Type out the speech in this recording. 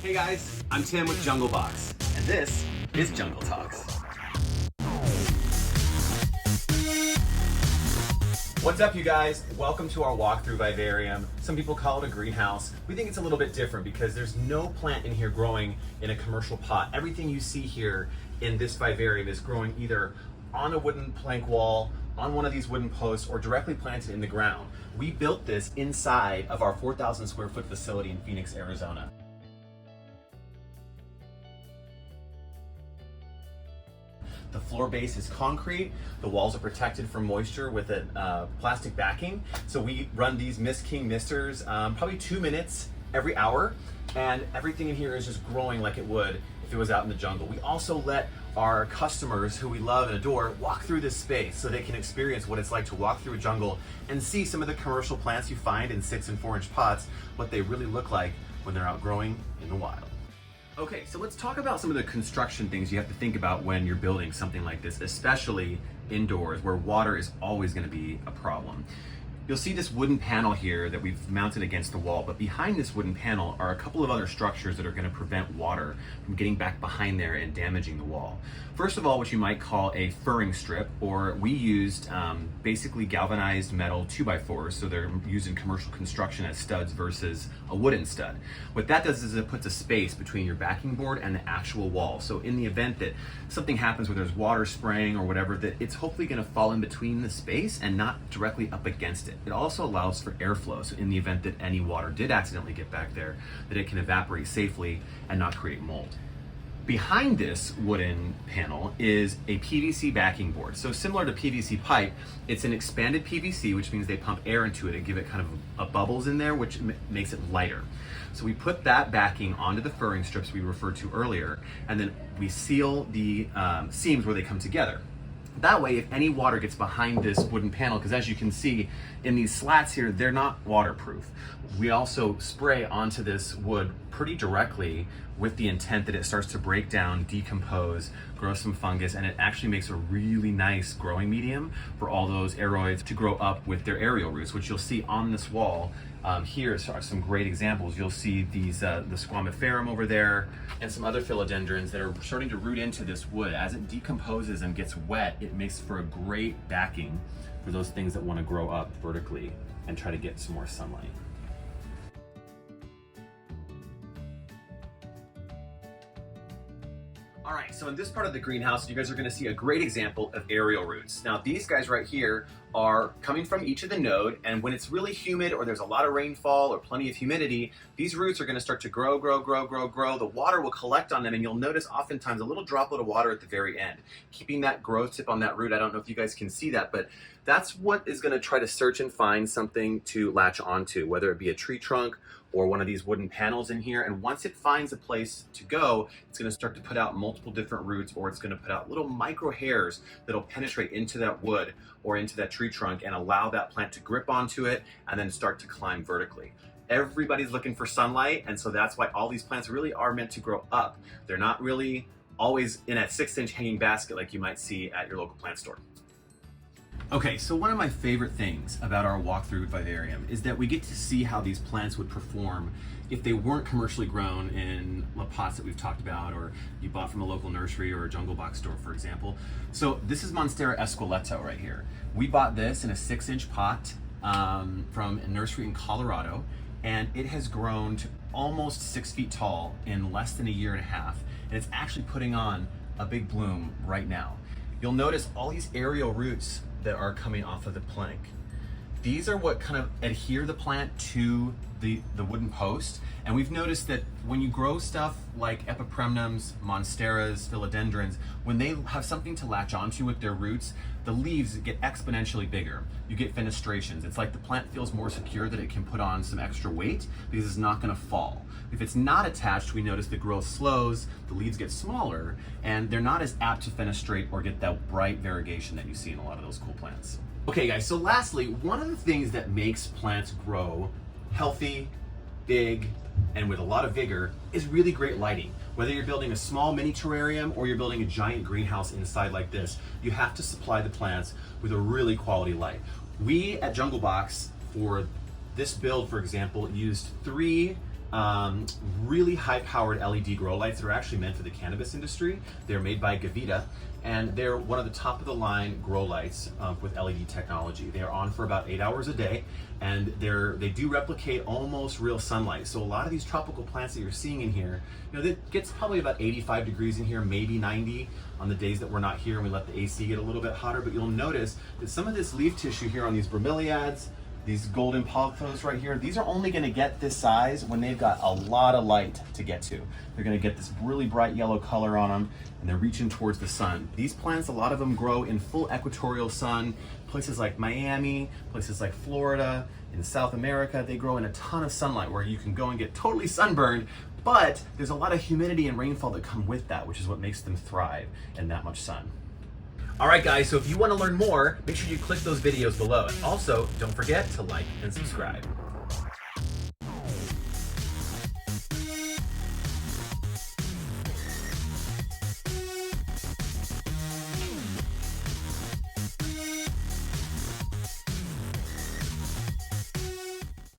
Hey guys, I'm Tim with Jungle Box, and this is Jungle Talks. What's up, you guys? Welcome to our walkthrough vivarium. Some people call it a greenhouse. We think it's a little bit different because there's no plant in here growing in a commercial pot. Everything you see here in this vivarium is growing either on a wooden plank wall, on one of these wooden posts, or directly planted in the ground. We built this inside of our 4,000 square foot facility in Phoenix, Arizona. The floor base is concrete. The walls are protected from moisture with a plastic backing. So we run these Mist King misters probably 2 minutes every hour, and everything in here is just growing like it would if it was out in the jungle. We also let our customers, who we love and adore, walk through this space so they can experience what it's like to walk through a jungle and see some of the commercial plants you find in 6 and 4 inch pots, what they really look like when they're out growing in the wild. Okay, so let's talk about some of the construction things you have to think about when you're building something like this, especially indoors where water is always going to be a problem. You'll see this wooden panel here that we've mounted against the wall, but behind this wooden panel are a couple of other structures that are going to prevent water from getting back behind there and damaging the wall. First of all, what you might call a furring strip, or we used basically galvanized metal 2x4s, so they're used in commercial construction as studs versus a wooden stud. What that does is it puts a space between your backing board and the actual wall. So in the event that something happens where there's water spraying or whatever, that it's hopefully going to fall in between the space and not directly up against it. It also allows for airflow, so in the event that any water did accidentally get back there, that it can evaporate safely and not create mold. Behind this wooden panel is a PVC backing board. So similar to PVC pipe, it's an expanded PVC, which means they pump air into it and give it kind of a bubbles in there, which makes it lighter. So we put that backing onto the furring strips we referred to earlier, and then we seal the seams where they come together. That way, if any water gets behind this wooden panel, because as you can see in these slats here, they're not waterproof. We also spray onto this wood pretty directly with the intent that it starts to break down, decompose, grow some fungus, and it actually makes a really nice growing medium for all those aeroids to grow up with their aerial roots, which you'll see on this wall. Here are some great examples. You'll see these the squamiferum over there and some other philodendrons that are starting to root into this wood. As it decomposes and gets wet, it makes for a great backing for those things that want to grow up vertically and try to get some more sunlight. All right, so in this part of the greenhouse, you guys are gonna see a great example of aerial roots. Now, these guys right here are coming from each of the node, and when it's really humid or there's a lot of rainfall or plenty of humidity, these roots are gonna start to grow. The water will collect on them, and you'll notice oftentimes a little droplet of water at the very end, keeping that growth tip on that root. I don't know if you guys can see that, but that's what is gonna try to search and find something to latch onto, whether it be a tree trunk or one of these wooden panels in here. And once it finds a place to go, it's gonna start to put out multiple different roots, or it's gonna put out little micro hairs that'll penetrate into that wood or into that tree trunk and allow that plant to grip onto it and then start to climb vertically. Everybody's looking for sunlight, and so that's why all these plants really are meant to grow up. They're not really always in a 6-inch hanging basket like you might see at your local plant store. Okay, so one of my favorite things about our walkthrough vivarium is that we get to see how these plants would perform if they weren't commercially grown in the pots that we've talked about, or you bought from a local nursery or a Jungle Box store, for example. So this is Monstera esqueleto right here. We bought this in a 6-inch pot from a nursery in Colorado, and it has grown to almost 6 feet tall in less than a year and a half, and it's actually putting on a big bloom right now. You'll notice all these aerial roots that are coming off of the plank. These are what kind of adhere the plant to the wooden post. And we've noticed that when you grow stuff like epipremnums, monsteras, philodendrons, when they have something to latch onto with their roots, the leaves get exponentially bigger. You get fenestrations. It's like the plant feels more secure that it can put on some extra weight because it's not gonna fall. If it's not attached, we notice the growth slows, the leaves get smaller, and they're not as apt to fenestrate or get that bright variegation that you see in a lot of those cool plants. Okay guys, so lastly, one of the things that makes plants grow healthy, big, and with a lot of vigor is really great lighting. Whether you're building a small mini terrarium or you're building a giant greenhouse inside like this, you have to supply the plants with a really quality light. We at Jungle Box, for this build, for example, used 3 really high-powered LED grow lights that are actually meant for the cannabis industry. They're made by Gavita, and they're one of the top-of-the-line grow lights with LED technology. They are on for about 8 hours a day, and they do replicate almost real sunlight. So a lot of these tropical plants that you're seeing in here, it gets probably about 85 degrees in here, maybe 90 on the days that we're not here and we let the AC get a little bit hotter. But you'll notice that some of this leaf tissue here on these bromeliads, these golden pothos right here, these are only going to get this size when they've got a lot of light to get to. They're going to get this really bright yellow color on them, and they're reaching towards the sun. These plants, a lot of them grow in full equatorial sun. Places like Miami, places like Florida, in South America, they grow in a ton of sunlight where you can go and get totally sunburned, but there's a lot of humidity and rainfall that come with that, which is what makes them thrive in that much sun. All right, guys, so if you want to learn more, make sure you click those videos below. And also, don't forget to like and subscribe.